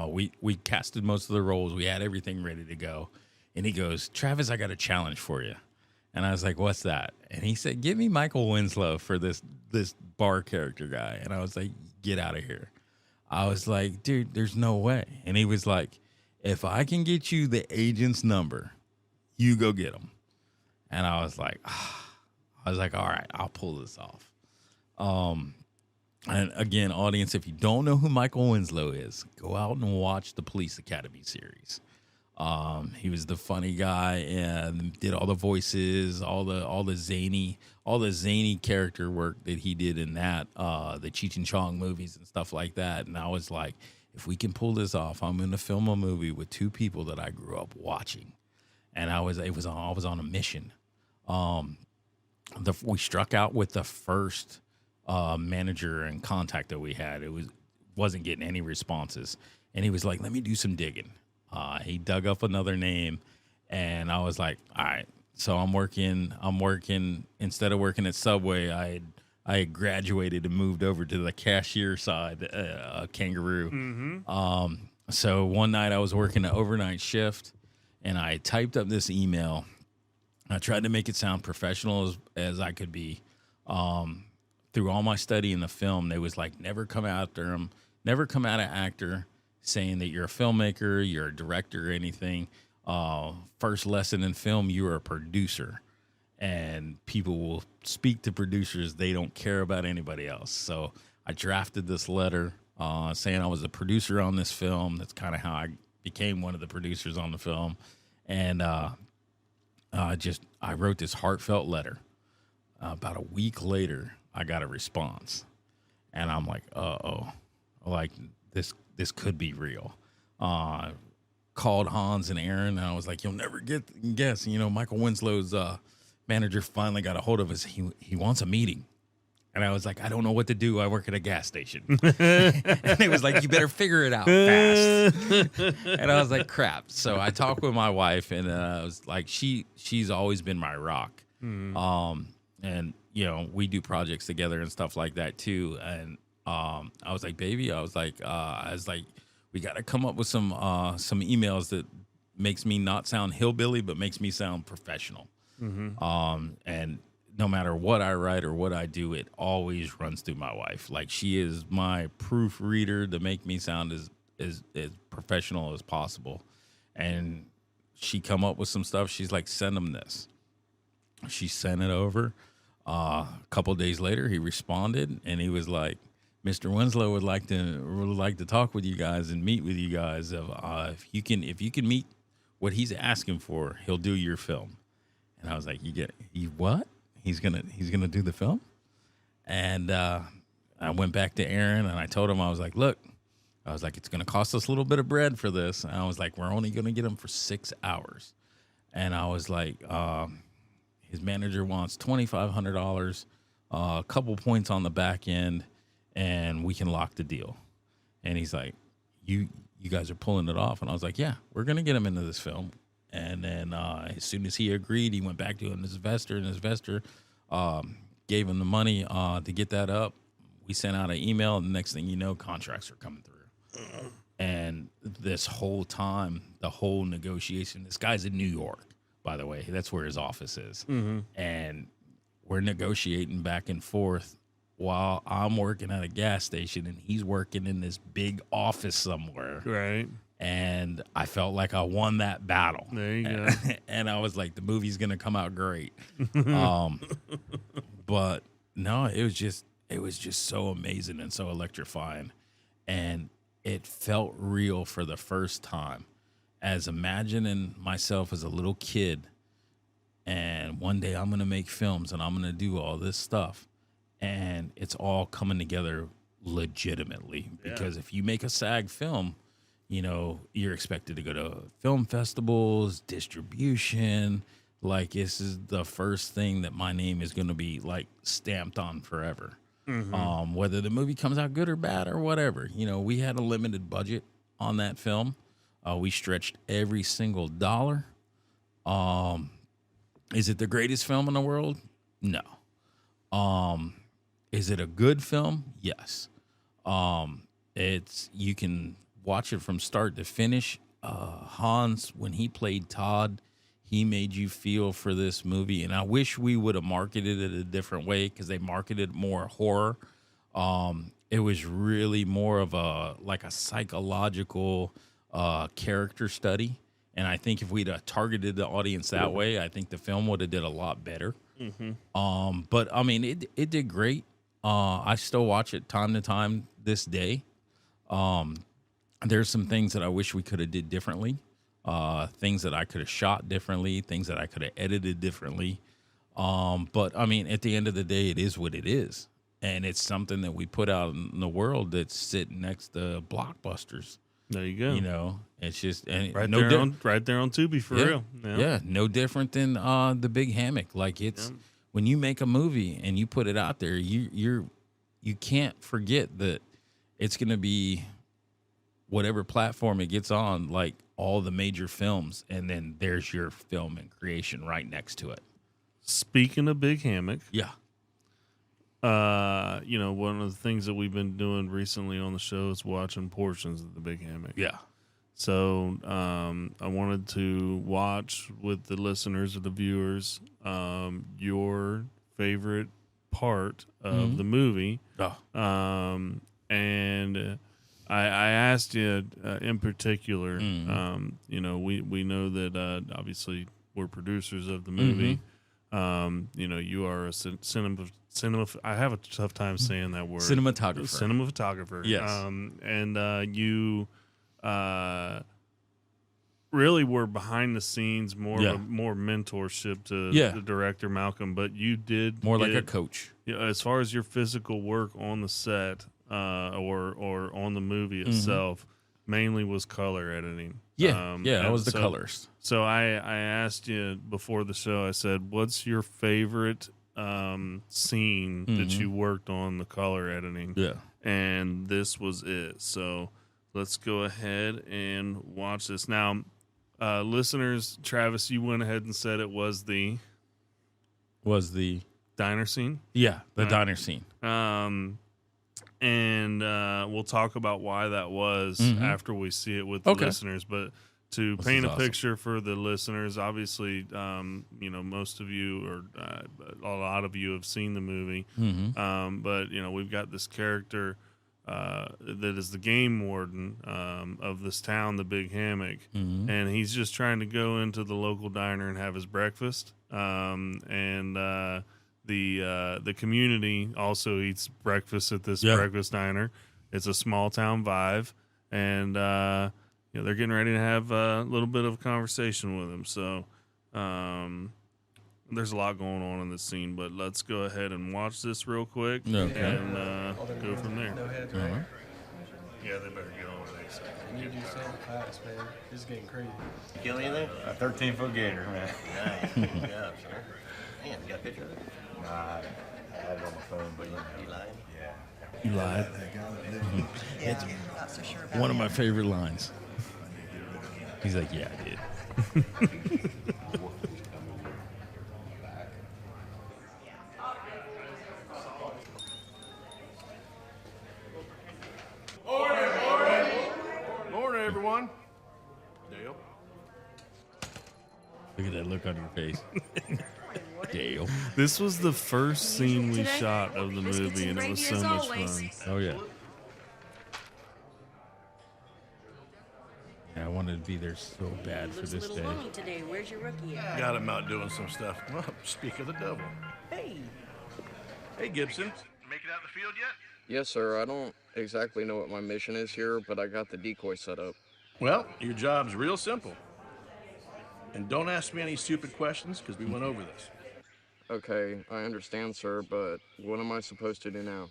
We casted most of the roles. We had everything ready to go. And he goes, Travis, I got a challenge for you. And I was like, what's that? And he said, give me Michael Winslow for this bar character guy. And I was like, get out of here. I was like, dude, there's no way. And he was like, if I can get you the agent's number, you go get him. And I was like, all right, I'll pull this off. And again, audience, if you don't know who Michael Winslow is, go out and watch the Police Academy series. He was the funny guy and did all the voices, all the zany character work that he did in that, the Cheech and Chong movies and stuff like that. And I was like, if we can pull this off, I'm going to film a movie with two people that I grew up watching. And I was on a mission. We struck out with the first manager and contact that we had. Wasn't getting any responses. And he was like, let me do some digging. He dug up another name, and I was like, all right. So I'm working, instead of working at Subway, I had graduated and moved over to the cashier side, Kangaroo. So one night I was working an overnight shift, and I typed up this email. I tried to make it sound professional as I could be. Through all my study in the film, they was like, never come at an actor saying that you're a filmmaker, you're a director, or anything. First lesson in film, you're a producer. And people will speak to producers. They don't care about anybody else. So I drafted this letter saying I was a producer on this film. That's kind of how I became one of the producers on the film. And I wrote this heartfelt letter. About a week later, I got a response. And I'm like, uh-oh. Like, this could be real. Called Hans and Aaron, and I was like, you'll never guess. Michael Winslow's manager finally got a hold of us. He wants a meeting. And I was like, I don't know what to do. I work at a gas station. And he was like, you better figure it out fast. And I was like, crap. So I talked with my wife, and I was like, she's always been my rock. And, we do projects together and stuff like that too. And I was like, baby, we got to come up with some emails that makes me not sound hillbilly, but makes me sound professional. And no matter what I write or what I do, it always runs through my wife. Like, she is my proofreader to make me sound as professional as possible. And she come up with some stuff. She's like, send him this. She sent it over. A couple days later, he responded, and he was like, Mr. Winslow would like to talk with you guys and meet with you guys. If you can meet what he's asking for, he'll do your film. And I was like, what? He's gonna do the film? And I went back to Aaron, and I told him, I was like, look, it's gonna cost us a little bit of bread for this. And I was like, we're only gonna get him for 6 hours. And I was like, his manager wants $2,500, a couple points on the back end, and we can lock the deal. And he's like, you guys are pulling it off? And I was like, yeah, we're going to get him into this film. And then as soon as he agreed, he went back to his investor, and his investor gave him the money to get that up. We sent out an email, and the next thing you know, contracts are coming through. And this whole time, the whole negotiation, this guy's in New York, by the way. That's where his office is. And we're negotiating back and forth while I'm working at a gas station, and he's working in this big office somewhere. Right. And I felt like I won that battle. There you go. And I was like, the movie's going to come out great. But no, it was just so amazing and so electrifying. And it felt real for the first time. As imagining myself as a little kid, and one day I'm going to make films and I'm going to do all this stuff. And it's all coming together legitimately. Because if you make a SAG film, you know, you're expected to go to film festivals, distribution. Like, this is the first thing that my name is going to be, like, stamped on forever. Whether the movie comes out good or bad or whatever. You know, we had a limited budget on that film. We stretched every single dollar. Is it the greatest film in the world? No. Is it a good film? Yes. You can watch it from start to finish. Hans, when he played Todd, he made you feel for this movie. And I wish we would have marketed it a different way, because they marketed more horror. It was really more of a psychological character study. And I think if we'd targeted the audience that way, I think the film would have did a lot better. But I mean, it did great. I still watch it time to time this day. There's some things that I wish we could have did differently. Things that I could have shot differently, things that I could have edited differently. But I mean, at the end of the day, it is what it is. And it's something that we put out in the world that's sitting next to blockbusters. There you go. You know, it's just and right there on Tubi for real. Yeah, no different than the Big Hammock. Like, it's when you make a movie and you put it out there, you can't forget that it's going to be whatever platform it gets on, like all the major films, and then there's your film and creation right next to it. Speaking of Big Hammock, yeah. You know, one of the things that we've been doing recently on the show is watching portions of the Big Hammock. Yeah. So I wanted to watch with the listeners or the viewers your favorite part of the movie. And I asked you in particular, you know, we know that obviously we're producers of the movie. You know, you are a cinema. I have a tough time saying that word. Cinematographer. Yes. And you really were behind the scenes, more mentorship to the director Malcolm. But you did more like a coach. As far as your physical work on the set or on the movie itself, mainly was color editing. I was the colorist. So I asked you before the show, I said, what's your favorite scene that you worked on the color editing? Yeah. And this was it. So let's go ahead and watch this. Now, listeners, Travis, you went ahead and said it was the diner scene? Yeah, the diner scene. And we'll talk about why that was after we see it with the listeners. But to paint a picture for the listeners, obviously, you know, most of you or a lot of you have seen the movie. But, you know, we've got this character that is the game warden of this town, the Big Hammock. And he's just trying to go into the local diner and have his breakfast. The community also eats breakfast at this breakfast diner. It's a small town vibe, and you know, they're getting ready to have a little bit of a conversation with him. So there's a lot going on in this scene, but let's go ahead and watch this real quick and go from there. No heads, right? Yeah, they better get on with it. Can you do something fast, man? This is getting crazy. Kill anything? A 13-foot gator, man. Nice. Good job, sir. Man, you got a picture of it? Nah, I had it on my phone, but You lying? yeah. You lied. It's not so sure about One of my favorite lines. He's like, yeah, I did. Morning, everyone. Dale. Look at that look on your face. Dale. This was the first scene we shot of the movie, and it was so much fun. Oh, yeah. Yeah, I wanted to be there so bad for Looks a this little day. lonely today. Where's your rookie at? Got him out doing some stuff. Well, speak of the devil. Hey. Hey, Gibson. Make it out in the field yet? Yes, sir. I don't exactly know what my mission is here, but I got the decoy set up. Well, your job's real simple. And don't ask me any stupid questions, because we went over this. Okay, I understand, sir, but what am I supposed to do now?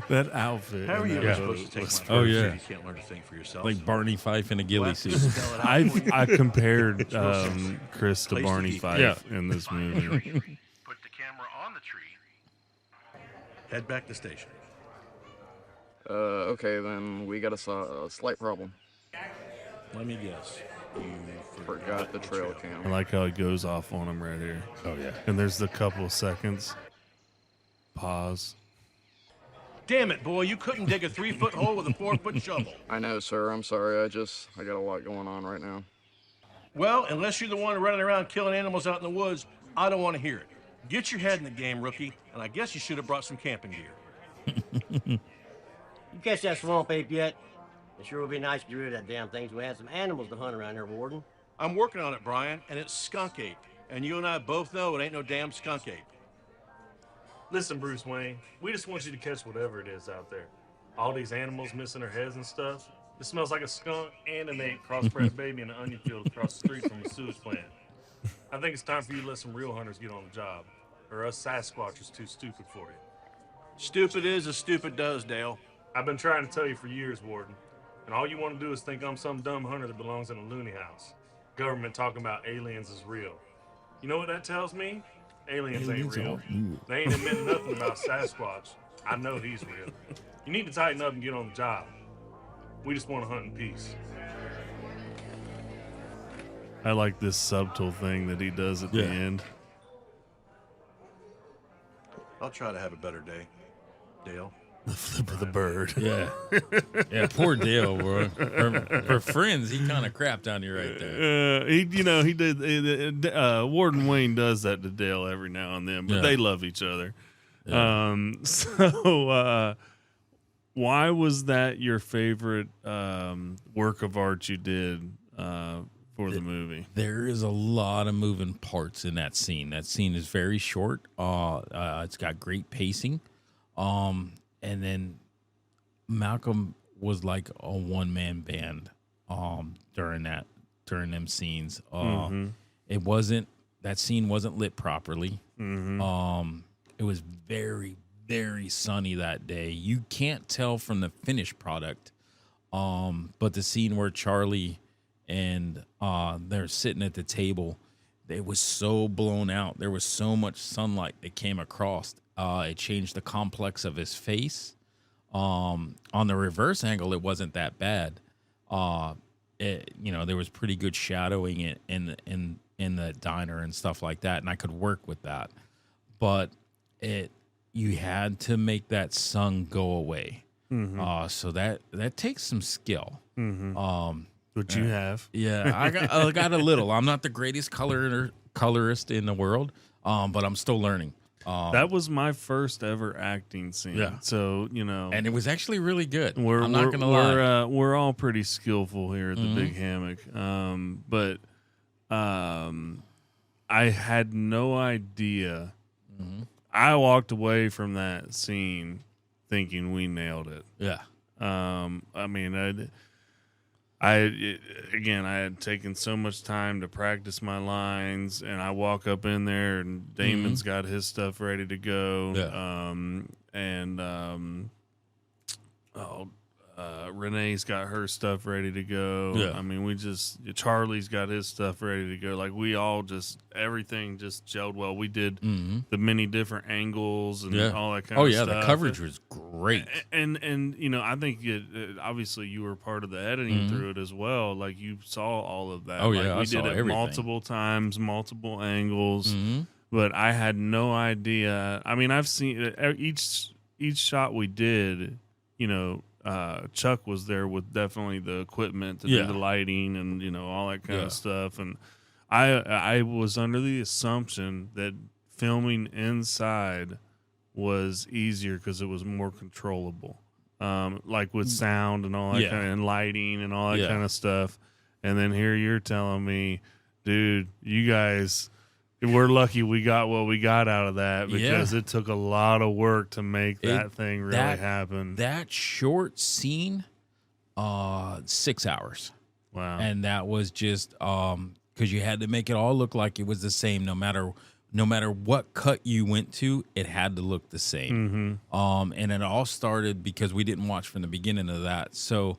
That outfit. How are in you that ever photo supposed to take was my Oh, first yeah. if you can't learn to think for yourself? Like Barney Fife in a ghillie We'll have to suit. spell it out for you. I compared It's real simple. Chris to Place the Barney key. Fife Yeah. in this Find movie. the tree. Put the camera on the tree. Head back to station. Okay, then we got a slight problem. Let me guess. You Forgot the trail I cam. like how he goes off on him right here. Oh, yeah. And there's the couple seconds. Pause. Damn it, boy! You couldn't dig a 3-foot hole with a 4-foot shovel. I know, sir. I'm sorry. I got a lot going on right now. Well, unless you're the one running around killing animals out in the woods, I don't want to hear it. Get your head in the game, rookie, and I guess you should have brought some camping gear. You catch that swamp ape yet? It sure would be nice to get rid of that damn thing so we had some animals to hunt around here, Warden. I'm working on it, Brian, and it's skunk ape. And you and I both know it ain't no damn skunk ape. Listen, Bruce Wayne, we just want you to catch whatever it is out there. All these animals missing their heads and stuff. It smells like a skunk and an ape cross-bred baby in an onion field across the street from the sewage plant. I think it's time for you to let some real hunters get on the job, or us Sasquatchers too stupid for you. Stupid is as stupid does, Dale. I've been trying to tell you for years, Warden, and all you want to do is think I'm some dumb hunter that belongs in a loony house. Government talking about aliens is real. You know what that tells me? Aliens ain't real. They ain't admitting nothing about Sasquatch. I know he's real. You need to tighten up and get on the job. We just want to hunt in peace. I like this subtle thing that he does at the end. I'll try to have a better day, Dale. The flip of the bird. Yeah. Yeah, poor Dale, bro. For friends, he kind of crapped on you right there. He did. Warden Wayne does that to Dale every now and then, but they love each other. Yeah. So, why was that your favorite work of art you did for the movie? There is a lot of moving parts in that scene. That scene is very short. It's got great pacing. And then Malcolm was like a one-man band during them scenes. That scene wasn't lit properly. It was very, very sunny that day. You can't tell from the finished product. But the scene where Charlie and they're sitting at the table, it was so blown out. There was so much sunlight that came across. It changed the complex of his face. On the reverse angle, it wasn't that bad. There was pretty good shadowing in the diner and stuff like that, and I could work with that. But you had to make that sun go away. So that takes some skill. Which you have. Yeah, I got a little. I'm not the greatest colorist in the world, but I'm still learning. That was my first ever acting scene. Yeah. So, and it was actually really good. I'm not going to lie. We're all pretty skillful here at the Big Hammock. But I had no idea. I walked away from that scene thinking we nailed it. Yeah. I had taken so much time to practice my lines, and I walk up in there, and Damon's got his stuff ready to go. Yeah. Renee's got her stuff ready to go. Yeah. I mean, Charlie's got his stuff ready to go. Like, we all everything just gelled well. We did the many different angles and all that kind of stuff. Oh, yeah, the coverage was great. And I think obviously you were part of the editing through it as well. Like, you saw all of that. Oh, like, yeah, I we saw did it everything. multiple times, multiple angles. But I had no idea. I mean, I've seen each shot we did, Chuck was there with definitely the equipment to do the lighting and, all that kind of stuff. And I was under the assumption that filming inside was easier because it was more controllable, like with sound and all that kind of, and lighting and all that kind of stuff. And then here you're telling me, dude, you guys We're lucky we got what we got out of that because it took a lot of work to make that thing really happen. That short scene, 6 hours. Wow. And that was just because you had to make it all look like it was the same, no matter what cut you went to, it had to look the same. And it all started because we didn't watch from the beginning of that. So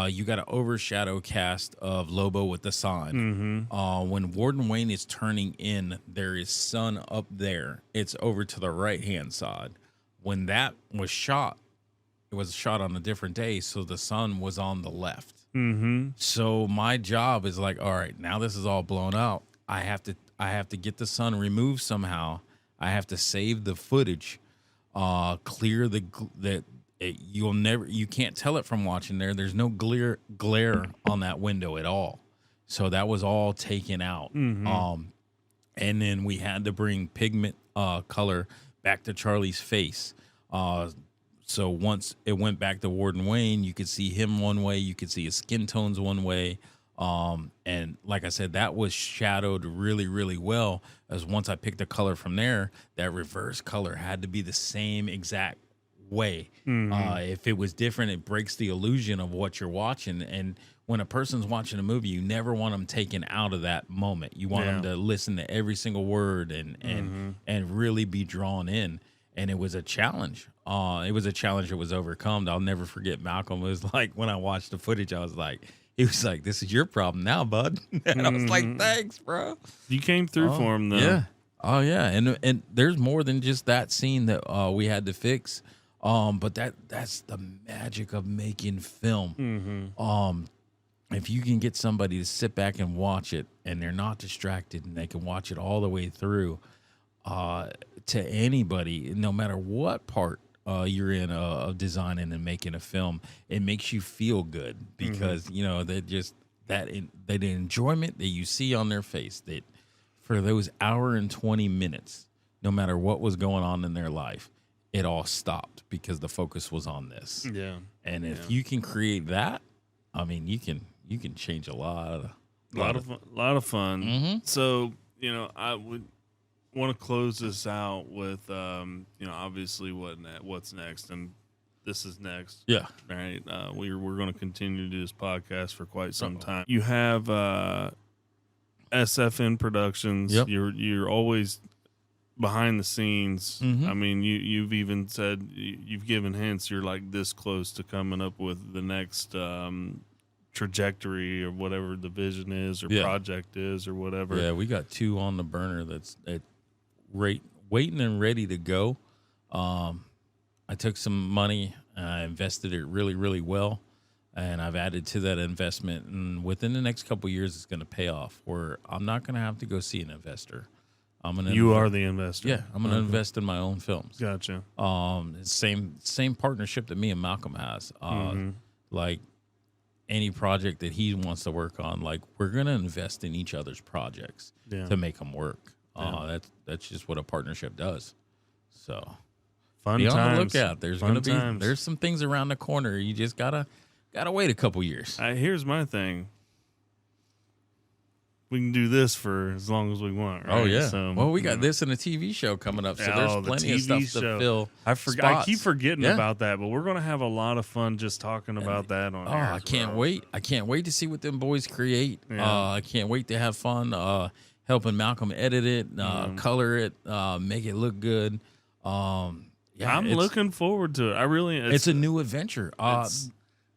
you got an overshadow cast of Lobo with the sign. When Warden Wayne is turning in, there is sun up there. It's over to the right-hand side. When that was shot, it was shot on a different day, so the sun was on the left. So my job is like, all right, now this is all blown out. I have to get the sun removed somehow. I have to save the footage, clear you can't tell it from watching there. There's no glare on that window at all. So that was all taken out. And then we had to bring pigment color back to Charlie's face. So once it went back to Warden Wayne, you could see him one way, you could see his skin tones one way. And like I said, that was shadowed really, really well. As once I picked a color from there, that reverse color had to be the same exact way. If it was different, it breaks the illusion of what you're watching. And when a person's watching a movie, you never want them taken out of that moment. You want them to listen to every single word and really be drawn in. And it was a challenge. It was a challenge that was overcome. I'll never forget Malcolm. It was like, when I watched the footage, he was like, this is your problem now, bud. And I was like, thanks, bro. You came through for him, though. Yeah. Oh, yeah. And there's more than just that scene that we had to fix. But that's the magic of making film. If you can get somebody to sit back and watch it and they're not distracted and they can watch it all the way through, to anybody, no matter what part you're in of designing and making a film, it makes you feel good because the enjoyment that you see on their face, that for those hour and 20 minutes, no matter what was going on in their life, it all stopped because the focus was on this. Yeah. And if you can create that, I mean, you can change a lot of fun. So, I would want to close this out with, obviously what's next, and this is next. Yeah. Right. We're going to continue to do this podcast for quite some time. You have SFN Productions. Yep. You're always behind the scenes. I mean, you've even said, you've given hints you're like this close to coming up with the next trajectory or whatever the vision is or project is or whatever. Yeah, we got 2 on the burner that's waiting and ready to go. I took some money, I invested it really, really well, and I've added to that investment. And within the next couple of years, it's going to pay off. Where I'm not going to have to go see an investor. You are the investor. Yeah, I'm going to invest in my own films. Gotcha. Same partnership that me and Malcolm has. Like any project that he wants to work on, like we're going to invest in each other's projects to make them work. That's just what a partnership does. So fun be times. on the lookout. There's some things around the corner. You just gotta wait a couple years. Here's my thing. We can do this for as long as we want, right? Oh yeah. So, well, we got this and a TV show coming up, so there's plenty of stuff to fill. I keep forgetting about that, but we're gonna have a lot of fun just talking about that on air. I can't wait. I can't wait to see what them boys create. I can't wait to have fun helping Malcolm edit it, color it, make it look good. I'm looking forward to it. I really. It's a new adventure. I've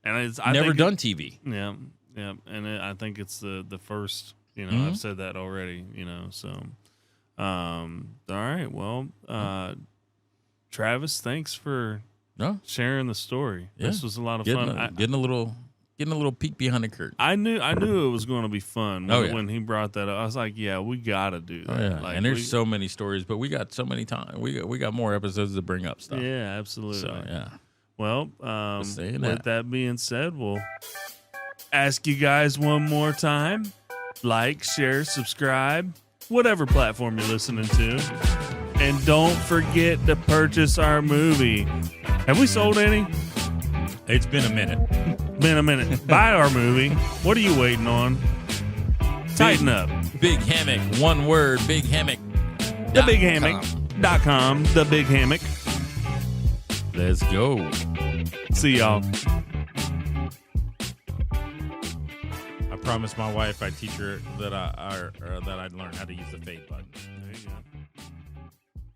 never done TV. Yeah, and I think it's the first. I've said that already. So. All right. Well, Travis, thanks for sharing the story. Yeah. This was a lot of fun. Getting a little peek behind the curtain. I knew it was going to be fun when he brought that up. I was like, yeah, we got to do that. Oh, yeah. Like, and there's so many stories, but we got so many time. We got more episodes to bring up stuff. Yeah, absolutely. So, yeah. Well, with that being said, we'll ask you guys one more time. Like, share, subscribe, whatever platform you're listening to. And don't forget to purchase our movie. Have we sold any? It's been a minute. Buy our movie. What are you waiting on? Tighten up. Big Hammock, one word, Big Hammock. TheBigHammock.com. The Big Hammock. Let's go. See y'all. I promised my wife I'd teach her that I'd learn how to use the fade button.